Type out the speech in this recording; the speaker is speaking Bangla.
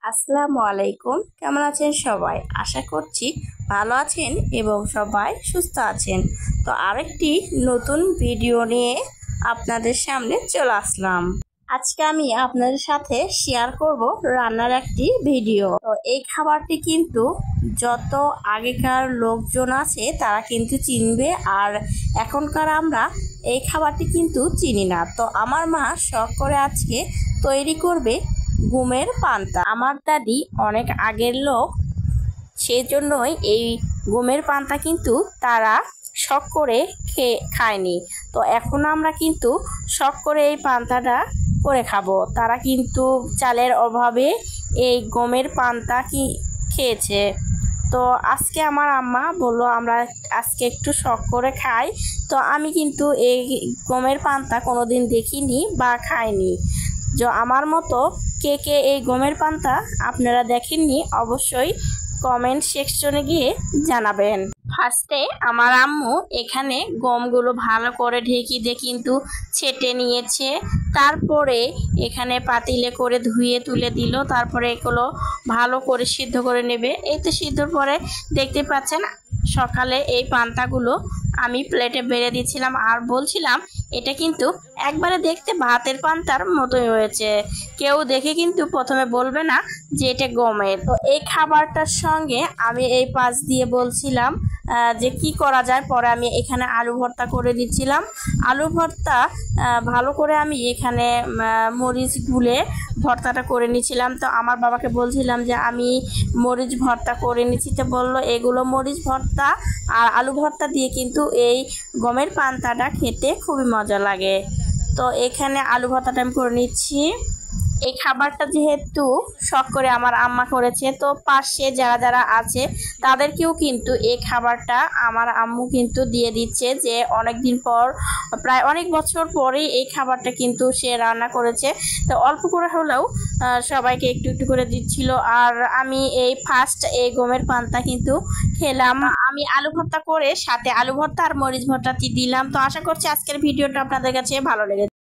আসসালামু আলাইকুম। কেমন আছেন সবাই? আশা করছি ভালো আছেন এবং সবাই সুস্থ আছেন। তো আরেকটি নতুন ভিডিও নিয়ে আপনাদের সামনে চলে আসলাম। আজকে আমি আপনাদের সাথে শেয়ার করব রান্নার একটি ভিডিও। তো এই খাবারটি কিন্তু যত আগেকার লোকজন আছে তারা কিন্তু চিনবে, আর এখনকার আমরা এই খাবারটি কিন্তু চিনি না। তো আমার মা শখ করে আজকে তৈরি করবে গমের পান্তা। আমার দাদি অনেক আগের লোক, সেই জন্যই এই গমের পান্তা কিন্তু তারা শখ করে খায়নি। তো এখন আমরা কিন্তু শখ করে এই পান্তাটা করে খাবো। তারা কিন্তু চালের অভাবে এই গমের পান্তা খেয়েছে। তো আজকে আমার আম্মা বললো আমরা আজকে একটু শখ করে খাই। তো আমি কিন্তু এই গমের পান্তা কোনোদিন দেখিনি বা খাইনি। আমার মতো কে কে এই গমের পান্তা আপনারা দেখেননি অবশ্যই কমেন্ট সেকশনে গিয়ে জানাবেন। ফার্স্টে আমার আম্মু এখানে গমগুলো ভালো করে ঢেকে দিয়ে কিন্তু ছেটে নিয়েছে। তারপরে এখানে পাতিলে করে ধুয়ে তুলে দিল। তারপরে এগুলো ভালো করে সিদ্ধ করে নেবে। এই তো সিদ্ধর পরে দেখতে পাচ্ছেন সকালে এই পান্তাগুলো আমি প্লেটে বেড়ে দিচ্ছিলাম আর বলছিলাম এটা কিন্তু একবারে দেখতে ভাতের পান্তার মতোই হয়েছে। কেউ দেখে কিন্তু প্রথমে বলবে না যে এটা গমের। তো এই খাবারটার সঙ্গে আমি এই পাশ দিয়ে বলছিলাম যে কি করা যায়। পরে আমি এখানে আলু ভর্তা করে দিচ্ছিলাম। আলু ভর্তা ভালো করে আমি এখানে মরিচ গুলে ভর্তাটা করে নিয়েছিলাম। তো আমার বাবাকে বলছিলাম যে আমি মরিচ ভর্তা করে নিচ্ছি। তো বললো এগুলো মরিচ ভর্তা আর আলু ভর্তা দিয়ে কিন্তু এই গমের পান্তাটা খেতে খুবই মজা লাগে। তো এখানে আলু ভর্তাটা আমি করে নিচ্ছি। এই খাবারটা যেহেতু শখ করে আমার আম্মা করেছে, তো পাশে যারা যারা আছে তাদেরকেও কিন্তু এই খাবারটা আমার আম্মু কিন্তু দিয়ে দিচ্ছে, যে অনেক দিন পর, প্রায় অনেক বছর পরেই এই খাবারটা কিন্তু সে রান্না করেছে। তো অল্প করে হলেও সবাইকে একটু একটু করে দিচ্ছিল। আর আমি এই ফার্স্ট এই গমের পান্তা কিন্তু খেলাম। আমি আলু ভর্তা করে সাথে আলু ভর্তা আর মরিচ ভর্তাটি দিলাম। তো আশা করছি আজকের ভিডিওটা আপনাদের কাছে ভালো লেগেছে।